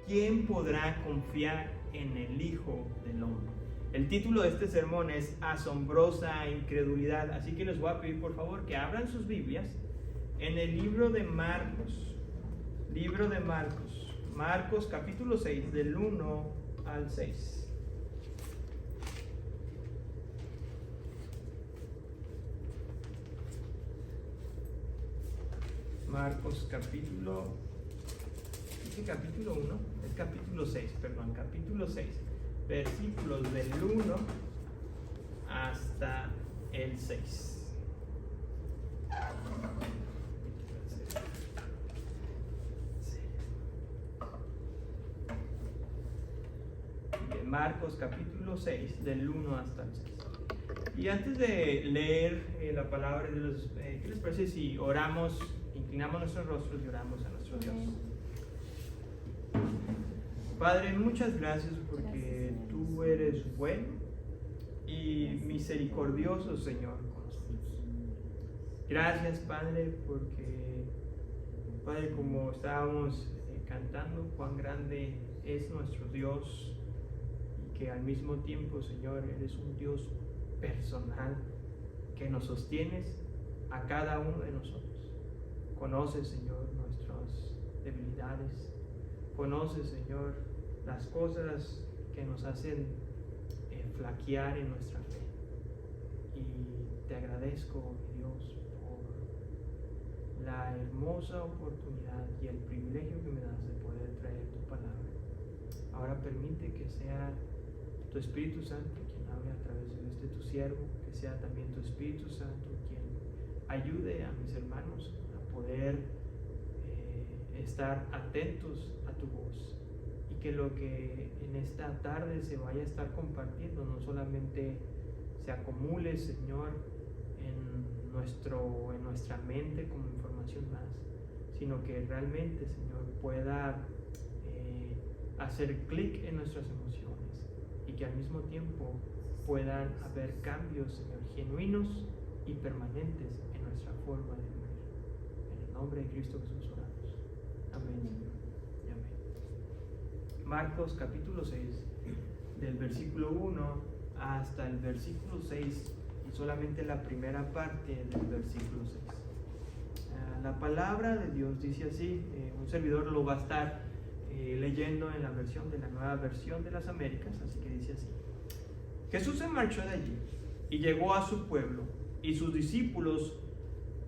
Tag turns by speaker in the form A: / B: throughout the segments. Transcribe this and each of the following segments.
A: ¿quién podrá confiar en el Hijo del Hombre? El título de este sermón es Asombrosa Incredulidad, así que les voy a pedir por favor que abran sus Biblias en el libro de Marcos, Marcos capítulo 6, del 1 al 6. Marcos capítulo 1, es capítulo 6, capítulo 6, versículos del 1 hasta el 6. Marcos capítulo 6, del 1 hasta el 6. Y antes de leer la palabra de Dios, ¿qué les parece si oramos, inclinamos nuestros rostros y oramos a nuestro Dios? Padre, muchas gracias porque tú eres bueno y misericordioso, Señor, con nosotros. Gracias, Padre, porque, Padre, como estábamos cantando, cuán grande es nuestro Dios, y que al mismo tiempo, Señor, eres un Dios personal, que nos sostienes a cada uno de nosotros. Conoces, Señor, nuestras debilidades. Conoces, Señor, las cosas que nos hacen flaquear en nuestra fe. Y te agradezco, mi Dios, por la hermosa oportunidad y el privilegio que me das de poder traer tu palabra. Ahora permite que sea tu Espíritu Santo quien hable a través de tu siervo, que sea también tu Espíritu Santo quien ayude a mis hermanos a poder estar atentos a tu voz, y que lo que en esta tarde se vaya a estar compartiendo no solamente se acumule, Señor, en nuestra mente como información más, sino que realmente, Señor, pueda hacer clic en nuestras emociones, y que al mismo tiempo puedan haber cambios, Señor, genuinos y permanentes en nuestra forma de vivir. En el nombre de Cristo Jesús oramos. Amén, Señor, y amén. Marcos capítulo 6, del versículo 1 hasta el versículo 6, y solamente la primera parte del versículo 6. La palabra de Dios dice así, un servidor lo va a estar leyendo en la versión de la Nueva Versión de las Américas, así que dice así: Jesús se marchó de allí y llegó a su pueblo, y sus discípulos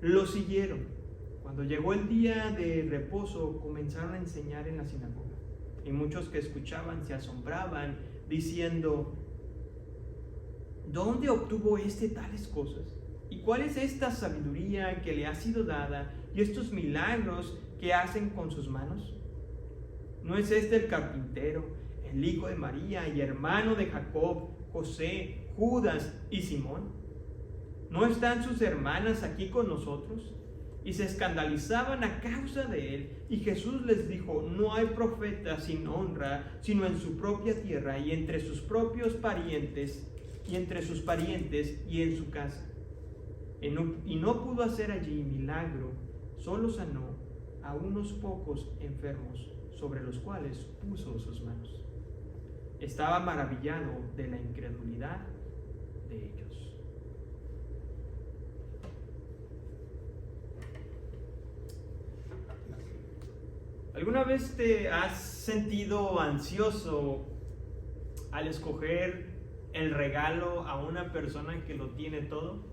A: lo siguieron. Cuando llegó el día de reposo, comenzaron a enseñar en la sinagoga, y muchos que escuchaban se asombraban, diciendo: ¿dónde obtuvo tales cosas? ¿Y cuál es esta sabiduría que le ha sido dada, y estos milagros que hacen con sus manos? ¿No es este el carpintero, el hijo de María y hermano de Jacob, José, Judas y Simón? ¿No están sus hermanas aquí con nosotros? Y se escandalizaban a causa de él. Y Jesús les dijo: no hay profeta sin honra, sino en su propia tierra y entre sus propios parientes, y entre sus parientes y en su casa. Y no pudo hacer allí milagro, solo sanó a unos pocos enfermos, sobre los cuales puso sus manos. Estaba maravillado de la incredulidad de ellos. ¿Alguna vez te has sentido ansioso al escoger el regalo a una persona que lo tiene todo?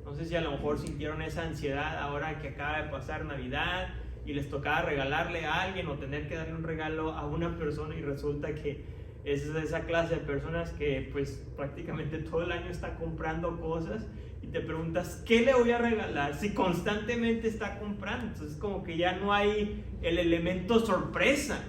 A: No sé si a lo mejor sintieron esa ansiedad ahora que acaba de pasar Navidad y les tocaba regalarle a alguien o tener que darle un regalo a una persona, y resulta que es esa clase de personas que pues prácticamente todo el año está comprando cosas, y te preguntas: ¿qué le voy a regalar? Si constantemente está comprando, entonces como que ya no hay el elemento sorpresa.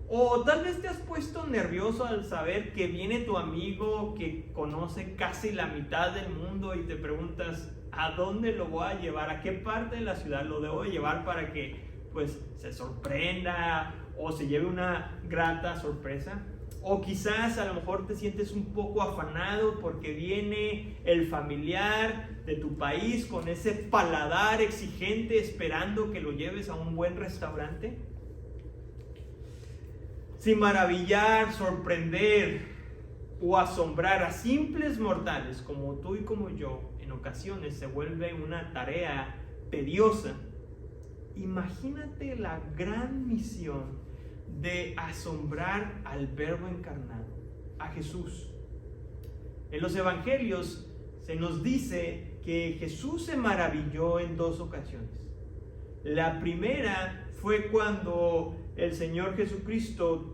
A: O tal vez te has puesto nervioso al saber que viene tu amigo que conoce casi la mitad del mundo, y te preguntas: ¿a dónde lo voy a llevar? ¿A qué parte de la ciudad lo debo llevar para que pues se sorprenda o se lleve una grata sorpresa? O quizás a lo mejor te sientes un poco afanado porque viene el familiar de tu país con ese paladar exigente esperando que lo lleves a un buen restaurante. Si maravillar, sorprender o asombrar a simples mortales como tú y como yo en ocasiones se vuelve una tarea tediosa, imagínate la gran misión de asombrar al Verbo encarnado, a Jesús. En los evangelios se nos dice que Jesús se maravilló en 2 ocasiones. La primera fue cuando el Señor Jesucristo no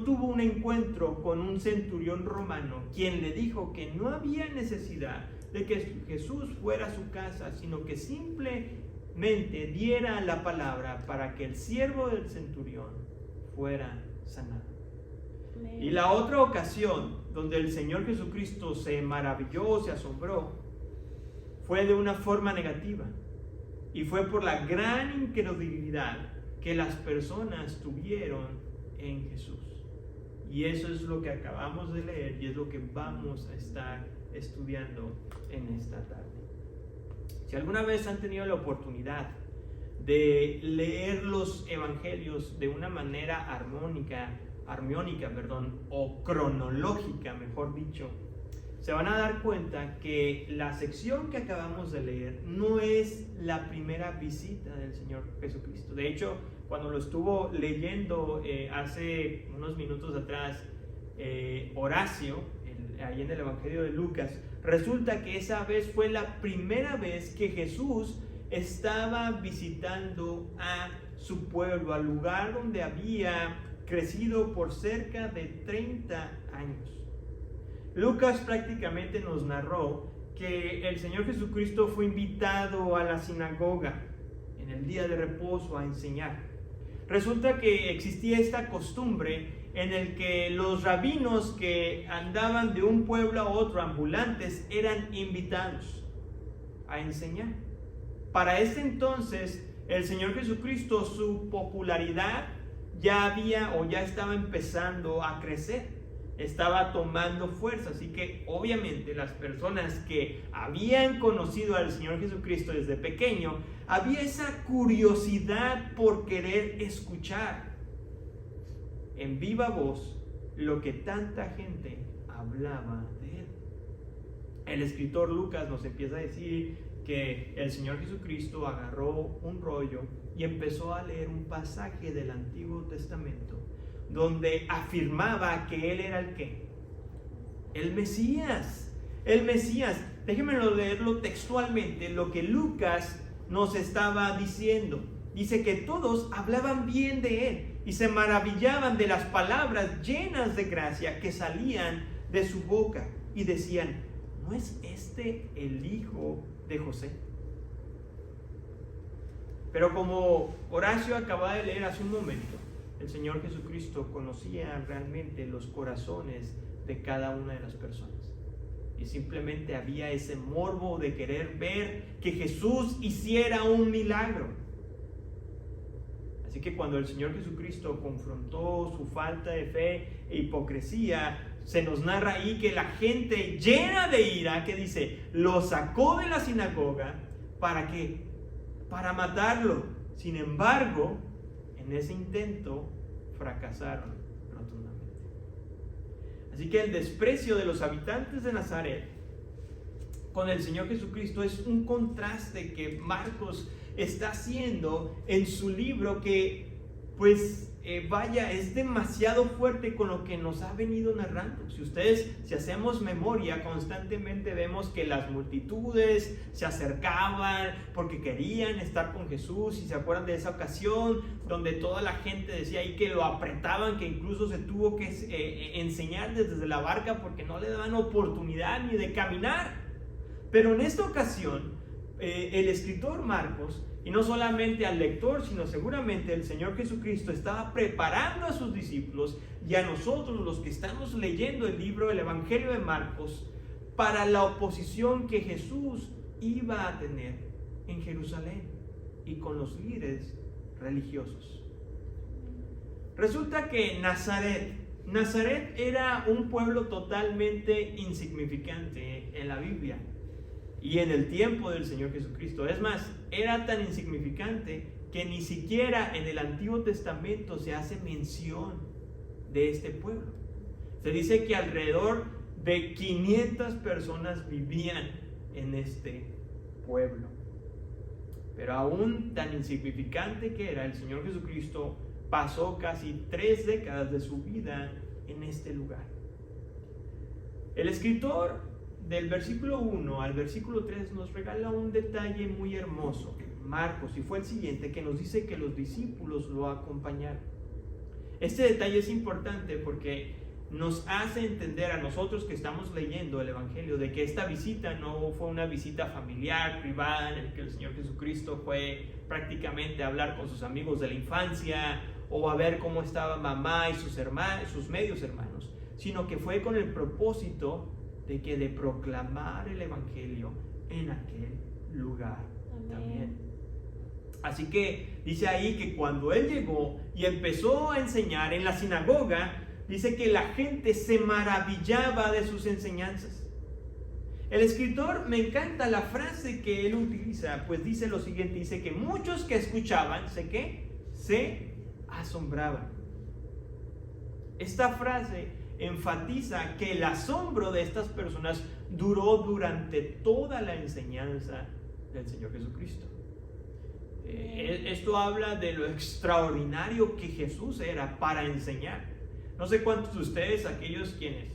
A: tuvo un encuentro con un centurión romano, quien le dijo que no había necesidad de que Jesús fuera a su casa, sino que simplemente diera la palabra para que el siervo del centurión fuera sanado. Y la otra ocasión donde el Señor Jesucristo se maravilló, se asombró, fue de una forma negativa. Y fue por la gran incredulidad que las personas tuvieron en Jesús. Y eso es lo que acabamos de leer y es lo que vamos a estar estudiando en esta tarde. Si alguna vez han tenido la oportunidad de leer los evangelios de una manera armónica, o cronológica, mejor dicho, se van a dar cuenta que la sección que acabamos de leer no es la primera visita del Señor Jesucristo. De hecho, cuando lo estuvo leyendo hace unos minutos atrás Horacio, ahí en el Evangelio de Lucas, resulta que esa vez fue la primera vez que Jesús estaba visitando a su pueblo, al lugar donde había crecido por cerca de 30 años. Lucas prácticamente nos narró que el Señor Jesucristo fue invitado a la sinagoga en el día de reposo a enseñar. Resulta que existía esta costumbre en el que los rabinos que andaban de un pueblo a otro, ambulantes, eran invitados a enseñar. Para ese entonces, el Señor Jesucristo, su popularidad ya estaba empezando a crecer, estaba tomando fuerza. Así que obviamente las personas que habían conocido al Señor Jesucristo desde pequeño, había esa curiosidad por querer escuchar en viva voz lo que tanta gente hablaba de él. El escritor Lucas nos empieza a decir que el Señor Jesucristo agarró un rollo y empezó a leer un pasaje del Antiguo Testamento donde afirmaba que él era el ¿qué? El Mesías. El Mesías. Déjenme leerlo textualmente, lo que Lucas nos estaba diciendo. Dice que todos hablaban bien de él y se maravillaban de las palabras llenas de gracia que salían de su boca y decían: ¿no es este el hijo de José? Pero como Horacio acaba de leer hace un momento, el Señor Jesucristo conocía realmente los corazones de cada una de las personas. Y simplemente había ese morbo de querer ver que Jesús hiciera un milagro. Así que cuando el Señor Jesucristo confrontó su falta de fe e hipocresía, se nos narra ahí que la gente llena de ira, que dice, lo sacó de la sinagoga. ¿Para qué? Para matarlo. Sin embargo, en ese intento fracasaron rotundamente. Así que el desprecio de los habitantes de Nazaret con el Señor Jesucristo es un contraste que Marcos está haciendo en su libro, que es demasiado fuerte con lo que nos ha venido narrando. Si hacemos memoria, constantemente vemos que las multitudes se acercaban porque querían estar con Jesús. Y se acuerdan de esa ocasión donde toda la gente decía ahí que lo apretaban, que incluso se tuvo que enseñar desde la barca porque no le daban oportunidad ni de caminar. Pero en esta ocasión, el escritor Marcos, y no solamente al lector, sino seguramente el Señor Jesucristo estaba preparando a sus discípulos y a nosotros, los que estamos leyendo el libro del Evangelio de Marcos, para la oposición que Jesús iba a tener en Jerusalén y con los líderes religiosos. Resulta que Nazaret era un pueblo totalmente insignificante en la Biblia y en el tiempo del Señor Jesucristo. Es más, era tan insignificante que ni siquiera en el Antiguo Testamento se hace mención de este pueblo. Se dice que alrededor de 500 personas vivían en este pueblo. Pero aún tan insignificante que era, el Señor Jesucristo pasó casi 3 décadas de su vida en este lugar. El escritor del versículo 1 al versículo 3 nos regala un detalle muy hermoso, Marcos, y fue el siguiente, que nos dice que los discípulos lo acompañaron. Este detalle es importante porque nos hace entender a nosotros que estamos leyendo el Evangelio de que esta visita no fue una visita familiar, privada, en la que el Señor Jesucristo fue prácticamente a hablar con sus amigos de la infancia o a ver cómo estaba mamá y sus medios hermanos, sino que fue con el propósito de proclamar el Evangelio en aquel lugar. Amén. También. Así que dice ahí que cuando él llegó y empezó a enseñar en la sinagoga, dice que la gente se maravillaba de sus enseñanzas. El escritor, me encanta la frase que él utiliza, pues dice lo siguiente, dice que muchos que escuchaban, se asombraban. Esta frase enfatiza que el asombro de estas personas duró durante toda la enseñanza del Señor Jesucristo. Esto habla de lo extraordinario que Jesús era para enseñar. No sé cuántos de ustedes, aquellos quienes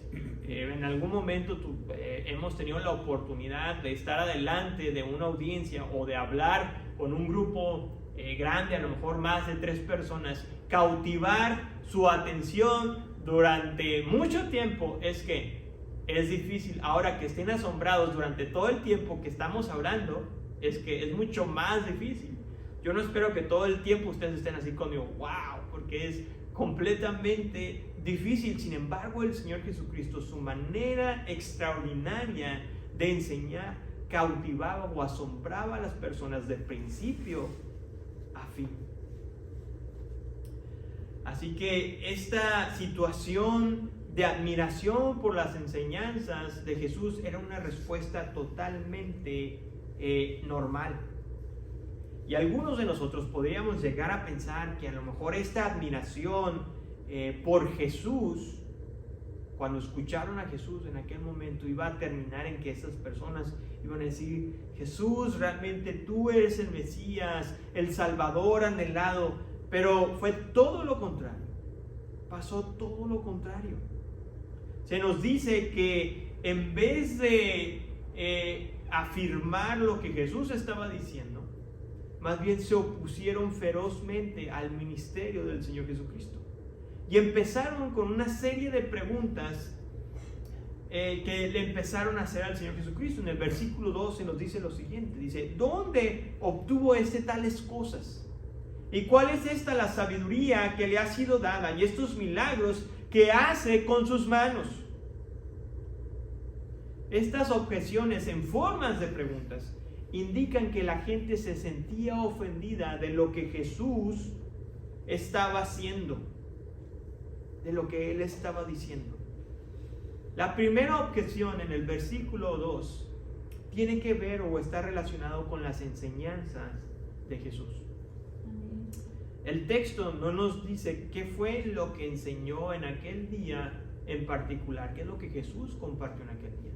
A: en algún momento hemos tenido la oportunidad de estar adelante de una audiencia o de hablar con un grupo grande, a lo mejor más de 3 personas, cautivar su atención durante mucho tiempo, es difícil. Ahora que estén asombrados durante todo el tiempo que estamos hablando, es que es mucho más difícil. Yo no espero que todo el tiempo ustedes estén así conmigo, wow, porque es completamente difícil. Sin embargo, el Señor Jesucristo, su manera extraordinaria de enseñar, cautivaba o asombraba a las personas de principio a fin. Así que esta situación de admiración por las enseñanzas de Jesús era una respuesta totalmente normal. Y algunos de nosotros podríamos llegar a pensar que a lo mejor esta admiración por Jesús, cuando escucharon a Jesús en aquel momento, iba a terminar en que esas personas iban a decir: Jesús, realmente tú eres el Mesías, el Salvador anhelado. Pero fue todo lo contrario. Pasó todo lo contrario. Se nos dice que en vez de afirmar lo que Jesús estaba diciendo, más bien se opusieron ferozmente al ministerio del Señor Jesucristo. Y empezaron con una serie de preguntas que le empezaron a hacer al Señor Jesucristo. En el versículo 12 nos dice lo siguiente. Dice: ¿dónde obtuvo tales cosas? ¿Y cuál es esta la sabiduría que le ha sido dada? Y estos milagros que hace con sus manos. Estas objeciones en formas de preguntas indican que la gente se sentía ofendida de lo que Jesús estaba haciendo, de lo que él estaba diciendo. La primera objeción en el versículo 2 tiene que ver o está relacionado con las enseñanzas de Jesús. El texto no nos dice qué fue lo que enseñó en aquel día en particular, qué es lo que Jesús compartió en aquel día.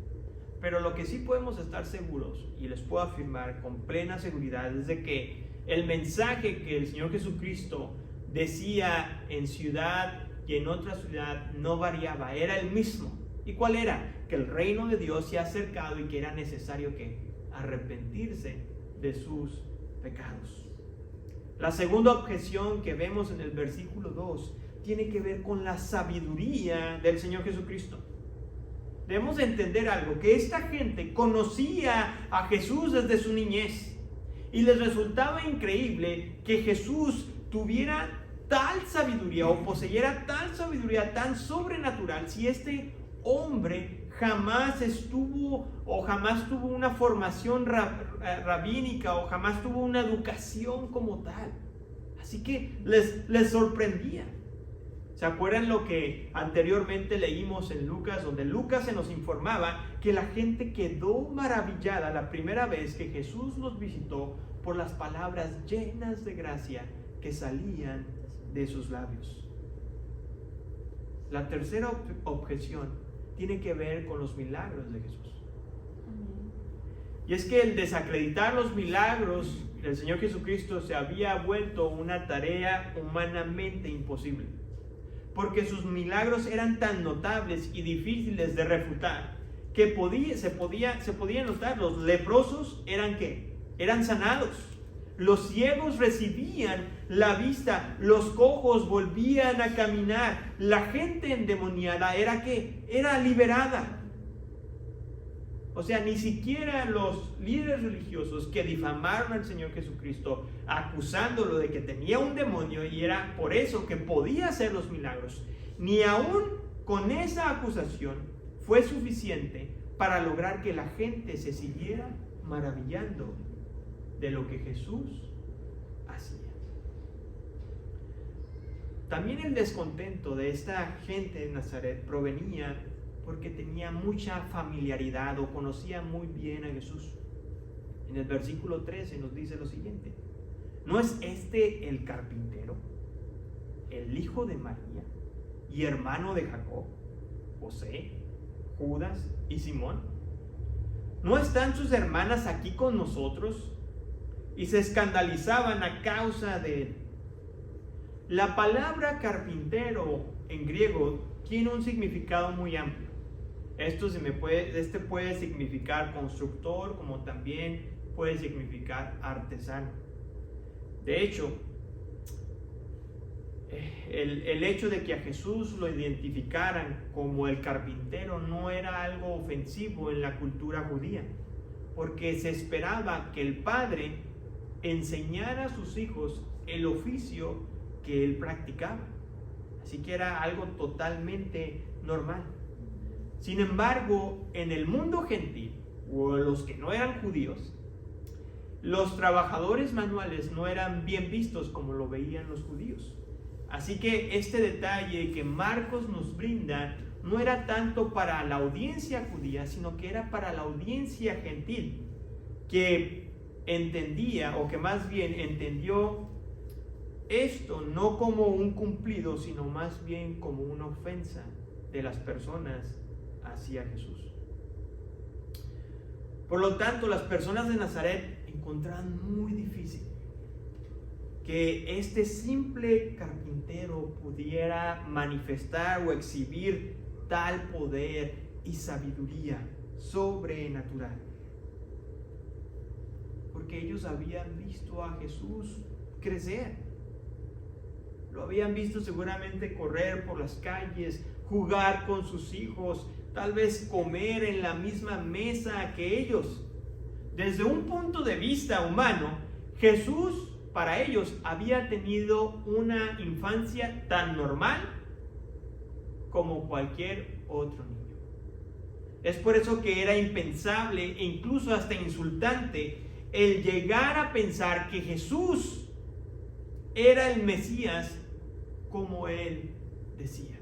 A: Pero lo que sí podemos estar seguros, y les puedo afirmar con plena seguridad, es de que el mensaje que el Señor Jesucristo decía en ciudad y en otra ciudad no variaba, era el mismo. ¿Y cuál era? Que el reino de Dios se ha acercado y que era necesario arrepentirse de sus pecados. La segunda objeción que vemos en el versículo 2 tiene que ver con la sabiduría del Señor Jesucristo. Debemos entender algo, que esta gente conocía a Jesús desde su niñez y les resultaba increíble que Jesús tuviera tal sabiduría o poseyera tal sabiduría tan sobrenatural si este hombre jamás tuvo una formación rabínica o jamás tuvo una educación como tal. Así que les sorprendía. ¿Se acuerdan lo que anteriormente leímos en Lucas, donde Lucas se nos informaba que la gente quedó maravillada la primera vez que Jesús los visitó por las palabras llenas de gracia que salían de sus labios? La tercera objeción tiene que ver con los milagros de Jesús. Y es que el desacreditar los milagros del Señor Jesucristo se había vuelto una tarea humanamente imposible, porque sus milagros eran tan notables y difíciles de refutar que se podía notar. Los leprosos eran sanados, los ciegos recibían la vista, los cojos volvían a caminar, la gente endemoniada era liberada. O sea, ni siquiera los líderes religiosos que difamaron al Señor Jesucristo acusándolo de que tenía un demonio y era por eso que podía hacer los milagros, ni aún con esa acusación fue suficiente para lograr que la gente se siguiera maravillando de lo que Jesús hacía. También el descontento de esta gente de Nazaret provenía porque tenía mucha familiaridad o conocía muy bien a Jesús. En el versículo 13 nos dice lo siguiente: ¿no es este el carpintero, el hijo de María y hermano de Jacob, José, Judas y Simón? ¿No están sus hermanas aquí con nosotros? Y se escandalizaban a causa de él. La palabra carpintero en griego tiene un significado muy amplio. Este puede significar constructor, como también puede significar artesano. De hecho, el hecho de que a Jesús lo identificaran como el carpintero no era algo ofensivo en la cultura judía, porque se esperaba que el padre enseñara a sus hijos el oficio que él practicaba. Así que era algo totalmente normal. Sin embargo, en el mundo gentil, o los que no eran judíos, los trabajadores manuales no eran bien vistos como lo veían los judíos. Así que este detalle que Marcos nos brinda no era tanto para la audiencia judía, sino que era para la audiencia gentil, que entendía, o que más bien entendió esto no como un cumplido, sino más bien como una ofensa de las personas hacia Jesús. Por lo tanto, las personas de Nazaret encontraron muy difícil que este simple carpintero pudiera manifestar o exhibir tal poder y sabiduría sobrenatural, porque ellos habían visto a Jesús crecer. Lo habían visto seguramente correr por las calles, jugar con sus hijos, tal vez comer en la misma mesa que ellos. Desde un punto de vista humano, Jesús para ellos había tenido una infancia tan normal como cualquier otro niño. Es por eso que era impensable e incluso hasta insultante el llegar a pensar que Jesús era el Mesías como él decía.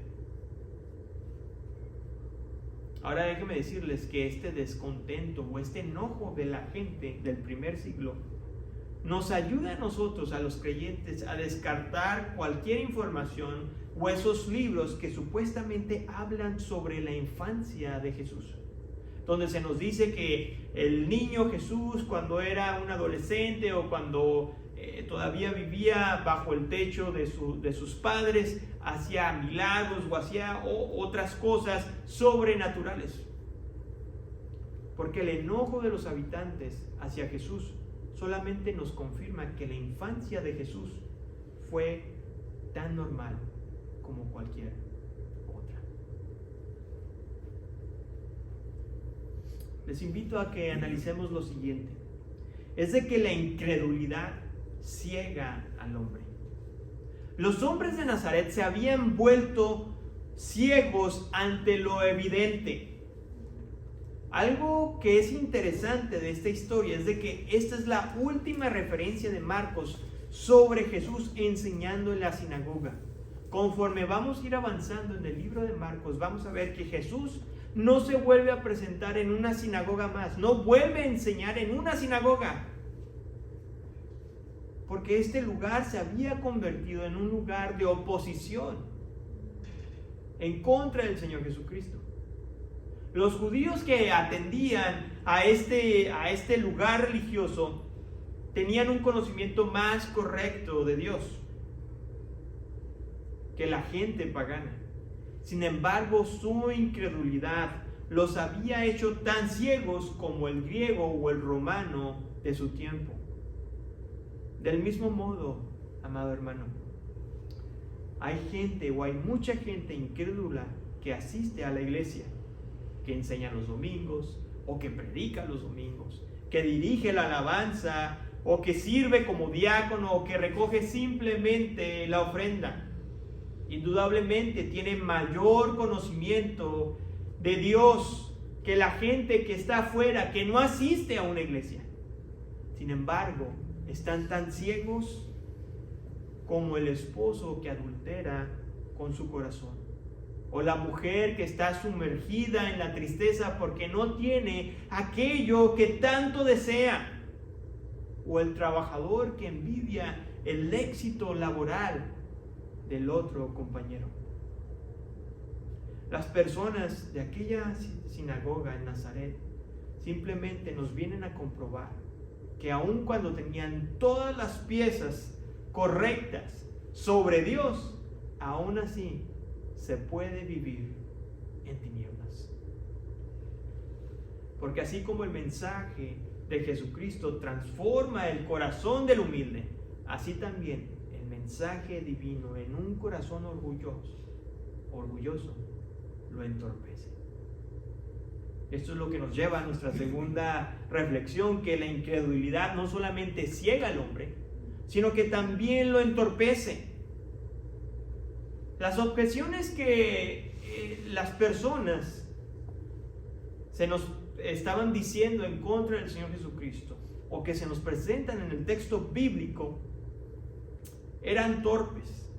A: Ahora déjenme decirles que este descontento o este enojo de la gente del primer siglo nos ayuda a nosotros, a los creyentes, a descartar cualquier información o esos libros que supuestamente hablan sobre la infancia de Jesús, donde se nos dice que el niño Jesús, cuando era un adolescente o cuando todavía vivía bajo el techo de sus padres, hacía milagros o hacía otras cosas sobrenaturales. Porque el enojo de los habitantes hacia Jesús solamente nos confirma que la infancia de Jesús fue tan normal como cualquier otra. Les invito a que analicemos lo siguiente: es de que la incredulidad ciega al hombre. Los hombres de Nazaret se habían vuelto ciegos ante lo evidente. Algo que es interesante de esta historia es de que esta es la última referencia de Marcos sobre Jesús enseñando en la sinagoga. conforme vamos a ir avanzando en el libro de Marcos, vamos a ver que Jesús no se vuelve a presentar en una sinagoga más, no vuelve a enseñar en una sinagoga, porque este lugar se había convertido en un lugar de oposición en contra del Señor Jesucristo. Los judíos que atendían a este lugar religioso tenían un conocimiento más correcto de Dios que la gente pagana. Sin embargo, su incredulidad los había hecho tan ciegos como el griego o el romano de su tiempo. Del mismo modo, amado hermano, hay mucha gente incrédula que asiste a la iglesia, que enseña los domingos, o que predica los domingos, que dirige la alabanza, o que sirve como diácono, o que recoge simplemente la ofrenda. Indudablemente tiene mayor conocimiento de Dios que la gente que está afuera, que no asiste a una iglesia. Sin embargo, están tan ciegos como el esposo que adultera con su corazón, o la mujer que está sumergida en la tristeza porque no tiene aquello que tanto desea, o el trabajador que envidia el éxito laboral del otro compañero. Las personas de aquella sinagoga en Nazaret simplemente nos vienen a comprobar que aun cuando tenían todas las piezas correctas sobre Dios, aún así se puede vivir en tinieblas. Porque así como el mensaje de Jesucristo transforma el corazón del humilde, así también el mensaje divino en un corazón orgulloso lo entorpece. Esto es lo que nos lleva a nuestra segunda reflexión, que la incredulidad no solamente ciega al hombre, sino que también lo entorpece. Las objeciones que las personas se nos estaban diciendo en contra del Señor Jesucristo, o que se nos presentan en el texto bíblico, eran torpes,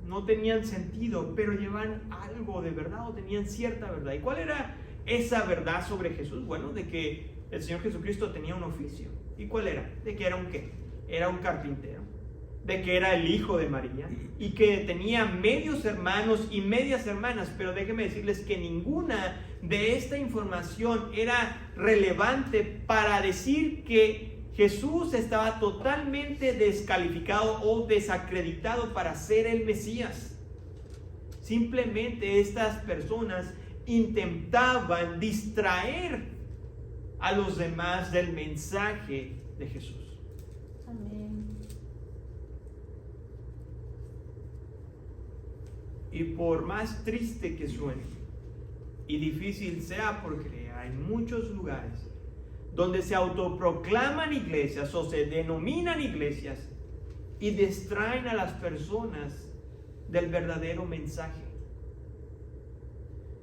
A: no tenían sentido, pero llevaban algo de verdad, o tenían cierta verdad. ¿Y cuál era esa verdad sobre Jesús? Bueno, de que el Señor Jesucristo tenía un oficio. ¿Y cuál era? De que era un ¿qué? Era un carpintero, de que era el hijo de María, y que tenía medios hermanos y medias hermanas. Pero déjenme decirles que ninguna de esta información era relevante para decir que Jesús estaba totalmente descalificado o desacreditado para ser el Mesías. Simplemente estas personas intentaban distraer a los demás del mensaje de Jesús.
B: Amén.
A: Y por más triste que suene y difícil sea por creer, hay muchos lugares donde se autoproclaman iglesias o se denominan iglesias y distraen a las personas del verdadero mensaje,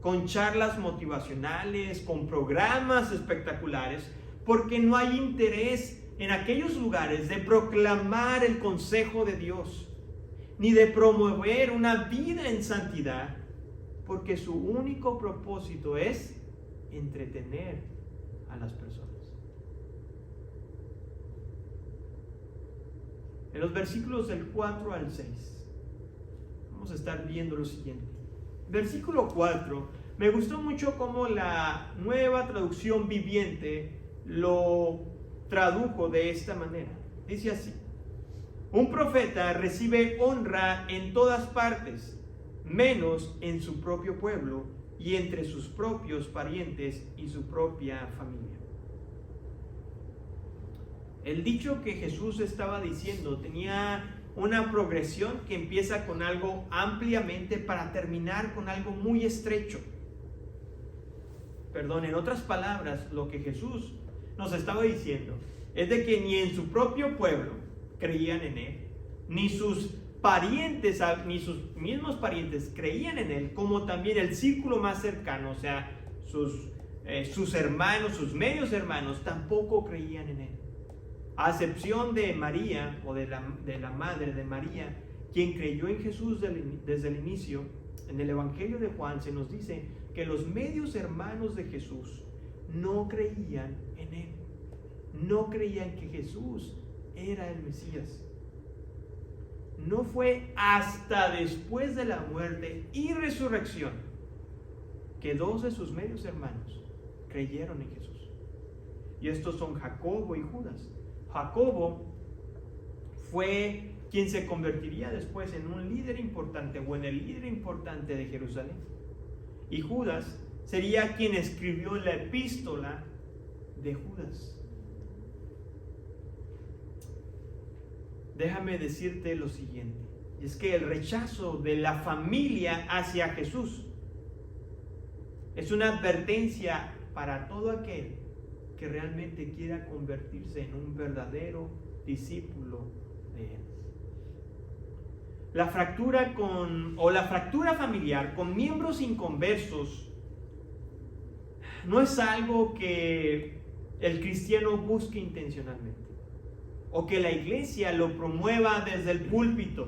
A: con charlas motivacionales, con programas espectaculares, porque no hay interés en aquellos lugares de proclamar el consejo de Dios, ni de promover una vida en santidad, porque su único propósito es entretener a las personas. En los versículos del 4 al 6 vamos a estar viendo lo siguiente. Versículo 4, me gustó mucho cómo la Nueva Traducción Viviente lo tradujo de esta manera. Dice así: un profeta recibe honra en todas partes, menos en su propio pueblo y entre sus propios parientes y su propia familia. El dicho que Jesús estaba diciendo tenía una progresión que empieza con algo ampliamente para terminar con algo muy estrecho. En otras palabras, lo que Jesús nos estaba diciendo es de que ni en su propio pueblo creían en Él, ni sus parientes, ni sus mismos parientes creían en Él, como también el círculo más cercano, o sea, sus hermanos, sus medios hermanos, tampoco creían en Él. A excepción de María, o de la madre de María, quien creyó en Jesús desde el inicio. En el Evangelio de Juan se nos dice que los medios hermanos de Jesús no creían en él. No creían que Jesús era el Mesías. No fue hasta después de la muerte y resurrección que dos de sus medios hermanos creyeron en Jesús. Y estos son Jacobo y Judas. Jacobo fue quien se convertiría después en un líder importante o en el líder importante de Jerusalén. Y Judas sería quien escribió la epístola de Judas. Déjame decirte lo siguiente, es que el rechazo de la familia hacia Jesús es una advertencia para todo aquel que realmente quiera convertirse en un verdadero discípulo de Él. La fractura familiar con miembros inconversos no es algo que el cristiano busque intencionalmente o que la iglesia lo promueva desde el púlpito.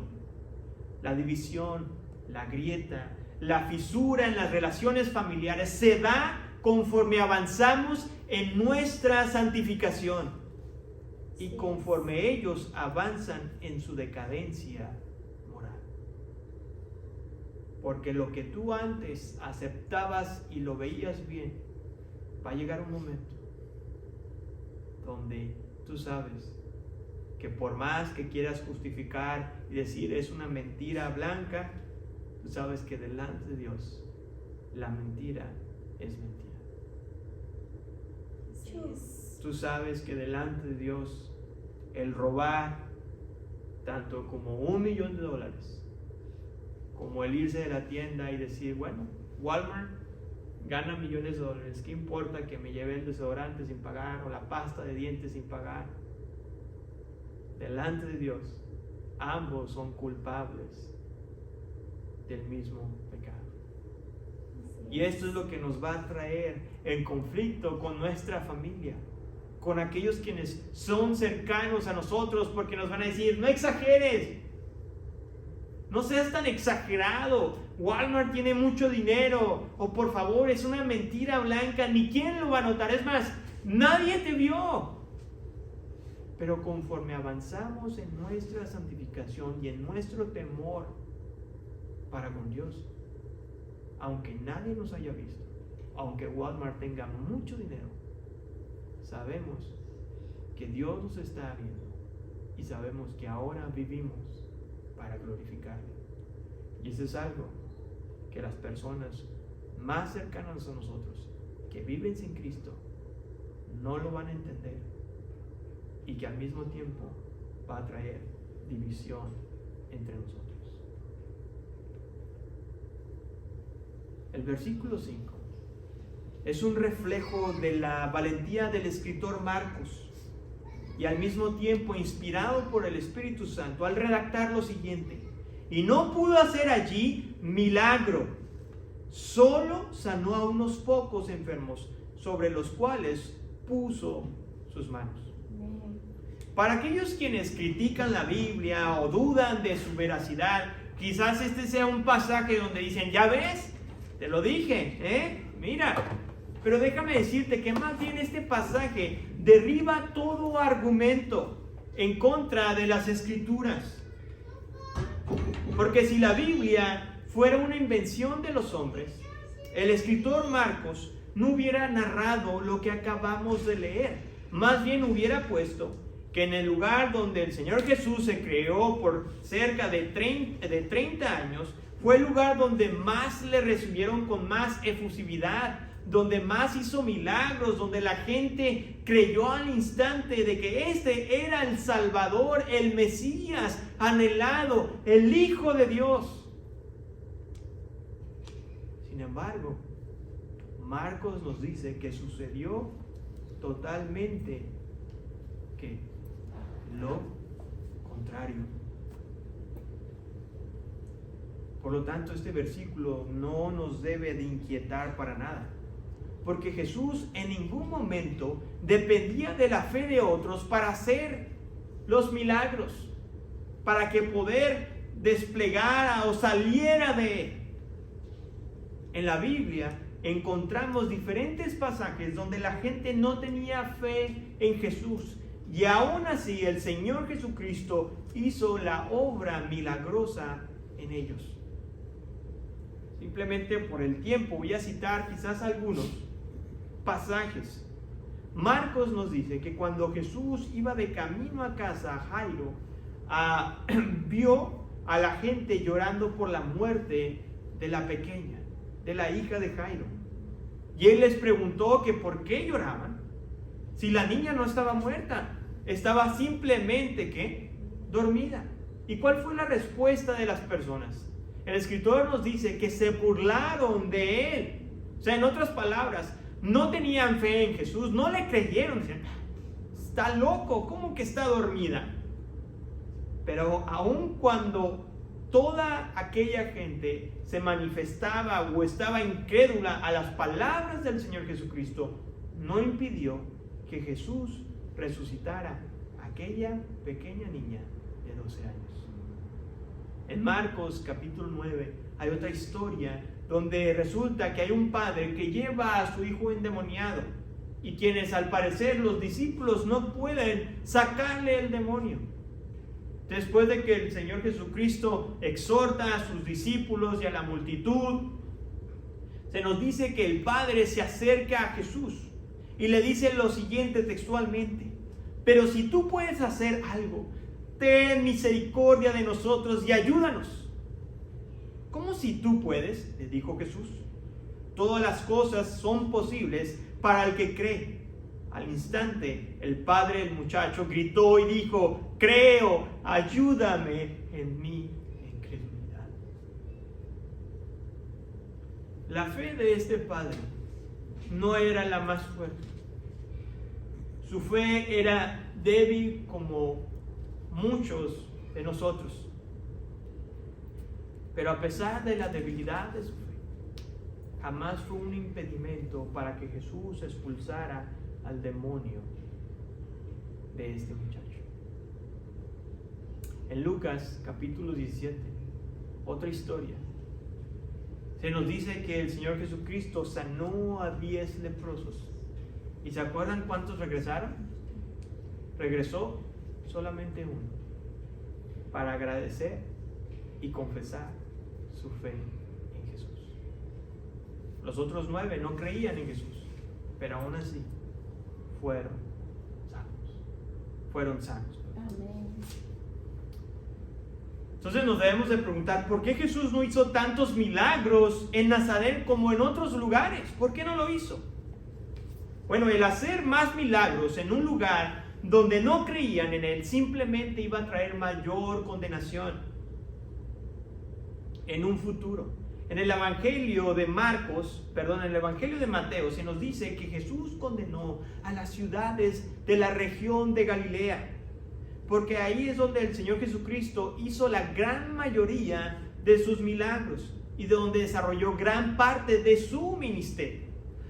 A: La división, la grieta, la fisura en las relaciones familiares se da conforme avanzamos en nuestra santificación y conforme ellos avanzan en su decadencia moral. Porque lo que tú antes aceptabas y lo veías bien, va a llegar un momento donde tú sabes que por más que quieras justificar y decir es una mentira blanca, tú sabes que delante de Dios la mentira es mentira. Tú sabes que delante de Dios el robar tanto como $1,000,000 como el irse de la tienda y decir, bueno, Walmart gana millones de dólares, ¿qué importa que me lleve el desodorante sin pagar o la pasta de dientes sin pagar? Delante de Dios, ambos son culpables del mismo pecado. Y esto es lo que nos va a traer en conflicto con nuestra familia, con aquellos quienes son cercanos a nosotros, porque nos van a decir, no exageres, no seas tan exagerado, Walmart tiene mucho dinero, o por favor, es una mentira blanca, ni quién lo va a notar, es más, nadie te vio. Pero conforme avanzamos en nuestra santificación y en nuestro temor para con Dios, aunque nadie nos haya visto, aunque Walmart tenga mucho dinero, sabemos que Dios nos está viendo y sabemos que ahora vivimos para glorificarle. Y eso es algo que las personas más cercanas a nosotros, que viven sin Cristo, no lo van a entender, y que al mismo tiempo va a traer división entre nosotros. El versículo 5 es un reflejo de la valentía del escritor Marcos y al mismo tiempo inspirado por el Espíritu Santo al redactar lo siguiente: y no pudo hacer allí milagro, solo sanó a unos pocos enfermos sobre los cuales puso sus manos. Para aquellos quienes critican la Biblia o dudan de su veracidad, quizás este sea un pasaje donde dicen, ya ves, te lo dije, mira. Pero déjame decirte que más bien este pasaje derriba todo argumento en contra de las Escrituras. Porque si la Biblia fuera una invención de los hombres, el escritor Marcos no hubiera narrado lo que acabamos de leer. Más bien hubiera puesto que en el lugar donde el Señor Jesús se creó por cerca de 30 años, fue el lugar donde más le recibieron con más efusividad, donde más hizo milagros, donde la gente creyó al instante de que este era el Salvador, el Mesías anhelado, el Hijo de Dios. Sin embargo, Marcos nos dice que sucedió totalmente lo contrario. Por lo tanto, este versículo no nos debe de inquietar para nada, porque Jesús en ningún momento dependía de la fe de otros para hacer los milagros, para que poder desplegara o saliera de él. En la Biblia encontramos diferentes pasajes donde la gente no tenía fe en Jesús, y aún así el Señor Jesucristo hizo la obra milagrosa en ellos. Simplemente por el tiempo voy a citar quizás algunos pasajes. Marcos nos dice que cuando Jesús iba de camino a casa, Jairo vio a la gente llorando por la muerte de la pequeña, de la hija de Jairo. Y él les preguntó que por qué lloraban, si la niña no estaba muerta, estaba simplemente ¿qué? Dormida. ¿Y cuál fue la respuesta de las personas? El escritor nos dice que se burlaron de él. O sea, en otras palabras, no tenían fe en Jesús, no le creyeron. Decían, está loco, ¿cómo que está dormida? Pero aun cuando toda aquella gente se manifestaba o estaba incrédula a las palabras del Señor Jesucristo, no impidió que Jesús resucitara a aquella pequeña niña de 12 años. En Marcos capítulo 9 hay otra historia donde resulta que hay un padre que lleva a su hijo endemoniado, y quienes al parecer los discípulos no pueden sacarle el demonio. Después de que el Señor Jesucristo exhorta a sus discípulos y a la multitud, se nos dice que el Padre se acerca a Jesús y le dice lo siguiente textualmente: pero si tú puedes hacer algo, ten misericordia de nosotros y ayúdanos. ¿Cómo si tú puedes?, le dijo Jesús. Todas las cosas son posibles para el que cree. Al instante, el padre del muchacho gritó y dijo: creo, ayúdame en mi incredulidad. La fe de este padre no era la más fuerte. Su fe era débil como muchos de nosotros. Pero a pesar de la debilidad de su fe, jamás fue un impedimento para que Jesús expulsara al demonio de este muchacho. En Lucas capítulo 17, otra historia, se nos dice que el Señor Jesucristo sanó a 10 leprosos. ¿Y se acuerdan cuántos regresaron? Regresó solamente uno, para agradecer y confesar su fe en Jesús. Los otros 9 no creían en Jesús, pero aún así fueron sanos.
B: Amén.
A: Entonces nos debemos de preguntar, ¿por qué Jesús no hizo tantos milagros en Nazaret como en otros lugares? ¿Por qué no lo hizo? Bueno, el hacer más milagros en un lugar donde no creían en él simplemente iba a traer mayor condenación en un futuro. En el Evangelio de en el Evangelio de Mateo se nos dice que Jesús condenó a las ciudades de la región de Galilea, porque ahí es donde el Señor Jesucristo hizo la gran mayoría de sus milagros y donde desarrolló gran parte de su ministerio.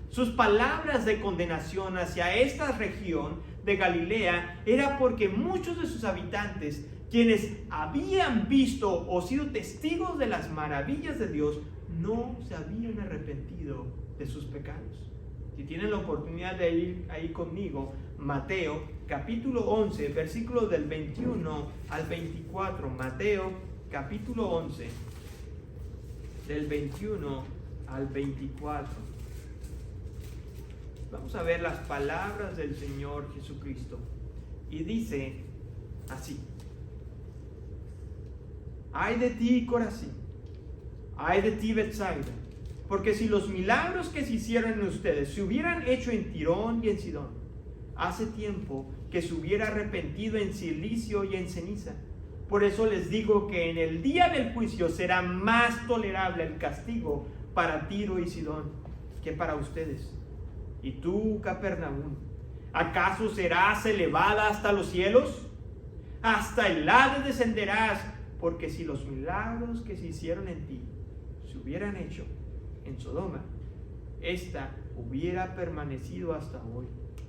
A: Sus palabras de condenación hacia esta región de Galilea era porque muchos de sus habitantes, quienes habían visto o sido testigos de las maravillas de Dios, no se habían arrepentido de sus pecados. Si tienen la oportunidad de ir ahí conmigo, Mateo capítulo 11, versículos del 21 al 24. Mateo capítulo 11, del 21 al 24. Vamos a ver las palabras del Señor Jesucristo. Y dice así: ay de ti, Corazín, ay de ti, Betsaida, porque si los milagros que se hicieron en ustedes se hubieran hecho en Tirón y en Sidón, hace tiempo que se hubiera arrepentido en silicio y en ceniza. Por eso les digo que en el día del juicio será más tolerable el castigo para Tiro y Sidón que para ustedes. Y tú, Capernaum, ¿acaso serás elevada hasta los cielos? Hasta el Hades descenderás, porque si los milagros que se hicieron en ti se hubieran hecho en Sodoma, ésta hubiera permanecido hasta hoy.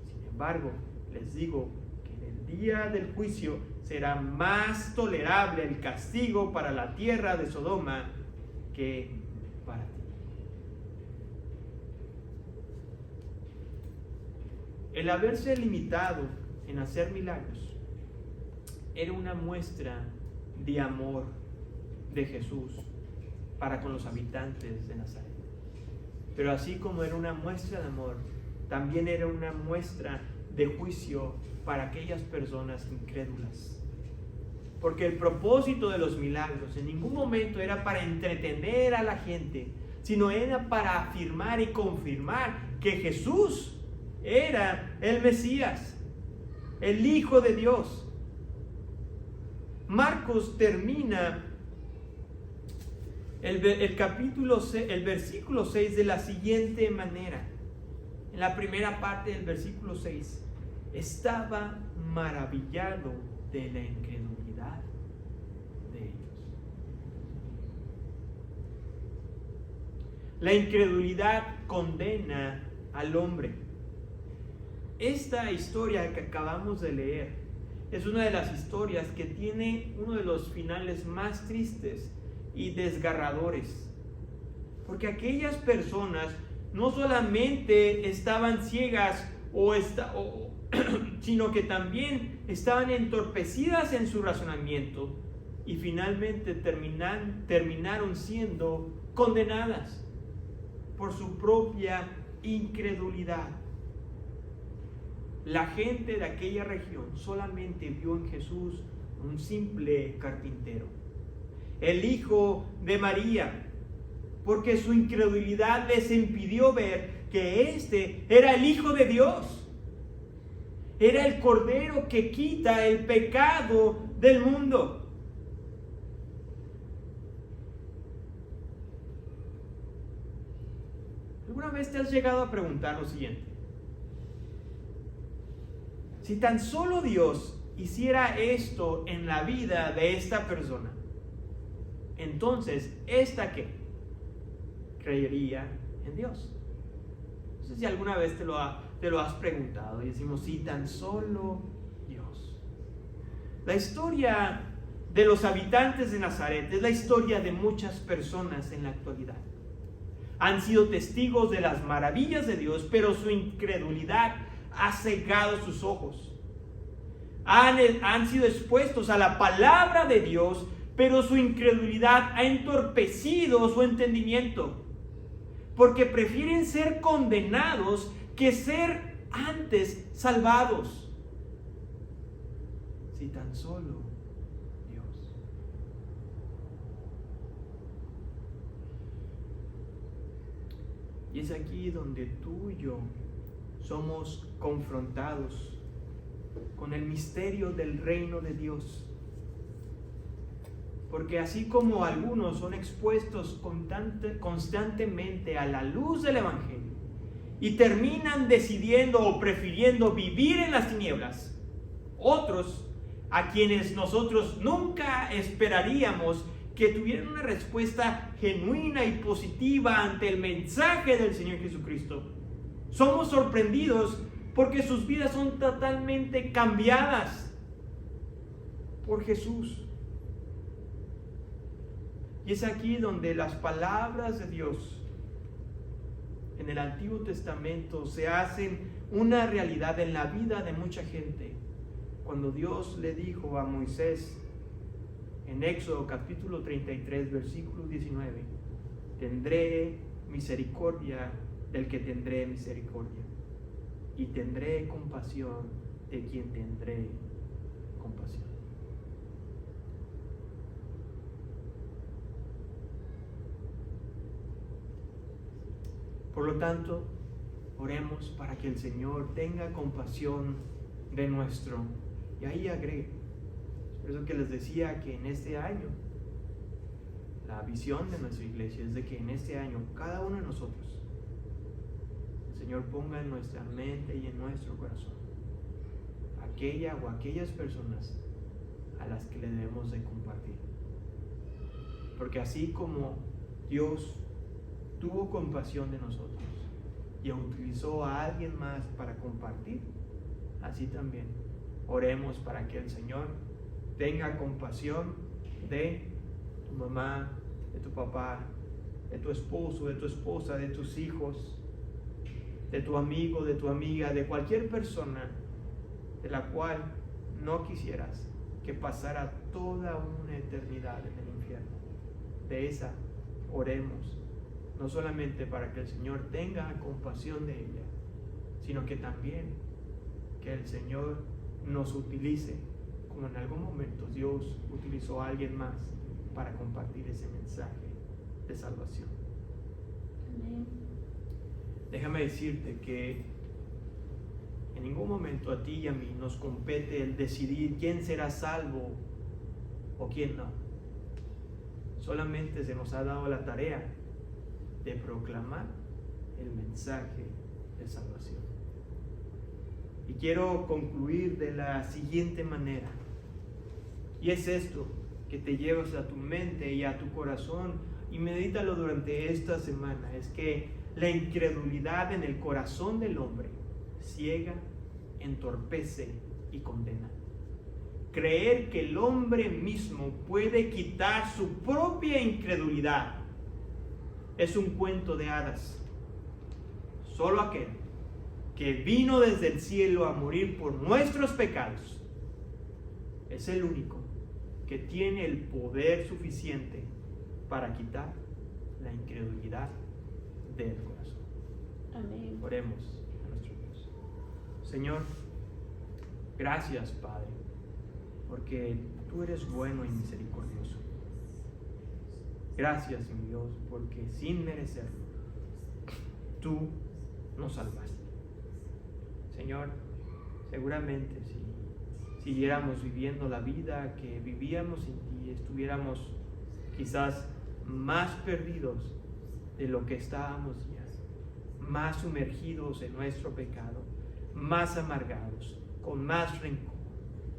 A: Sin embargo, les digo que en el el día del juicio será más tolerable el castigo para la tierra de Sodoma que para ti. El haberse limitado en hacer milagros era una muestra de amor de Jesús para con los habitantes de Nazaret. Pero así como era una muestra de amor, también era una muestra de juicio para aquellas personas incrédulas. Porque el propósito de los milagros en ningún momento era para entretener a la gente, sino era para afirmar y confirmar que Jesús era el Mesías, el Hijo de Dios. Marcos termina el versículo 6 de la siguiente manera. En la primera parte del versículo 6, estaba maravillado de la incredulidad de ellos. La incredulidad condena al hombre. Esta historia que acabamos de leer es una de las historias que tiene uno de los finales más tristes y desgarradores, porque aquellas personas no solamente estaban ciegas sino que también estaban entorpecidas en su razonamiento y finalmente terminaron siendo condenadas por su propia incredulidad. La gente de aquella región solamente vio en Jesús un simple carpintero, el hijo de María, porque su incredulidad les impidió ver que este era el Hijo de Dios, era el Cordero que quita el pecado del mundo. ¿Alguna vez te has llegado a preguntar lo siguiente? Si tan solo Dios hiciera esto en la vida de esta persona, entonces, ¿esta qué? Creería en Dios. No sé si alguna vez te lo has preguntado y decimos, si tan solo Dios. La historia de los habitantes de Nazaret es la historia de muchas personas en la actualidad. Han sido testigos de las maravillas de Dios, pero su incredulidad ha cegado sus ojos. Han sido expuestos a la palabra de Dios, pero su incredulidad ha entorpecido su entendimiento, porque prefieren ser condenados que ser antes salvados. Si tan solo Dios. Y es aquí donde tú y yo somos confrontados con el misterio del reino de Dios. Porque así como algunos son expuestos constantemente a la luz del Evangelio y terminan decidiendo o prefiriendo vivir en las tinieblas, otros, a quienes nosotros nunca esperaríamos que tuvieran una respuesta genuina y positiva ante el mensaje del Señor Jesucristo, somos sorprendidos porque sus vidas son totalmente cambiadas por Jesús. Y es aquí donde las palabras de Dios en el Antiguo Testamento se hacen una realidad en la vida de mucha gente. Cuando Dios le dijo a Moisés en Éxodo capítulo 33 versículo 19, tendré misericordia del que tendré misericordia, y tendré compasión de quien tendré compasión. Por lo tanto, oremos para que el Señor tenga compasión de nuestro. Y ahí agregue, por eso que les decía que en este año, la visión de nuestra iglesia es de que en este año, cada uno de nosotros, el Señor ponga en nuestra mente y en nuestro corazón aquella o aquellas personas a las que le debemos de compartir. Porque así como Dios tuvo compasión de nosotros y utilizó a alguien más para compartir, así también Oremos para que el Señor tenga compasión de tu mamá, de tu papá, de tu esposo, de tu esposa, de tus hijos, de tu amigo, de tu amiga, de cualquier persona de la cual no quisieras que pasara toda una eternidad en el infierno. De esa oremos, no solamente para que el Señor tenga compasión de ella, sino que también que el Señor nos utilice, como en algún momento Dios utilizó a alguien más para compartir ese mensaje de salvación.
B: Amén.
A: Déjame decirte que en ningún momento a ti y a mí nos compete el decidir quién será salvo o quién no. Solamente se nos ha dado la tarea de proclamar el mensaje de salvación. Y quiero concluir de la siguiente manera. Y es esto, que te llevas a tu mente y a tu corazón y medítalo durante esta semana. Es que la incredulidad en el corazón del hombre ciega, entorpece y condena. Creer que el hombre mismo puede quitar su propia incredulidad es un cuento de hadas. Solo aquel que vino desde el cielo a morir por nuestros pecados es el único que tiene el poder suficiente para quitar la incredulidad del corazón.
B: Amén.
A: Oremos a nuestro Dios. Señor, gracias, Padre, porque tú eres bueno y misericordioso. Gracias, mi Dios, porque sin merecerlo, tú nos salvaste. Señor, seguramente si siguiéramos viviendo la vida que vivíamos sin ti, estuviéramos quizás más perdidos de lo que estábamos ya, más sumergidos en nuestro pecado, más amargados, con más rencor,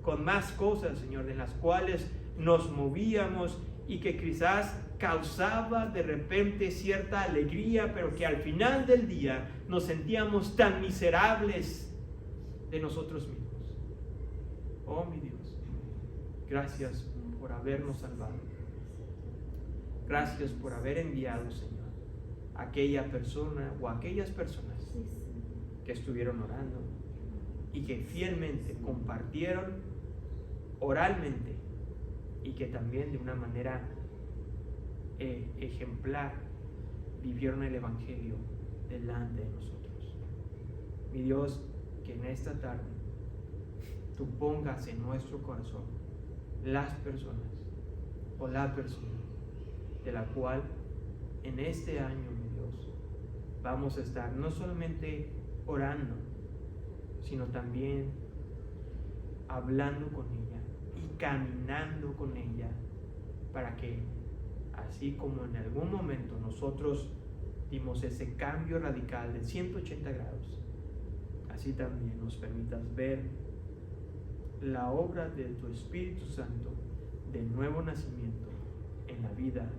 A: con más cosas, Señor, de las cuales nos movíamos y que quizás causaba de repente cierta alegría, pero que al final del día nos sentíamos tan miserables de nosotros mismos. Oh, mi Dios, gracias por habernos salvado. Gracias por haber enviado, Señor, a aquella persona o a aquellas personas que estuvieron orando y que fielmente compartieron oralmente y que también de una manera ejemplar vivieron el Evangelio delante de nosotros. Mi Dios, que en esta tarde tú pongas en nuestro corazón las personas o la persona de la cual en este año, mi Dios, vamos a estar no solamente orando, sino también hablando con ella y caminando con ella, para que así como en algún momento nosotros dimos ese cambio radical de 180 grados, así también nos permitas ver la obra de tu Espíritu Santo de nuevo nacimiento en la vida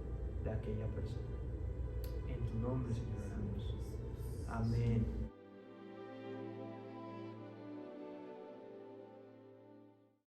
A: de aquella persona. En tu nombre, Señor, oramos. Amén.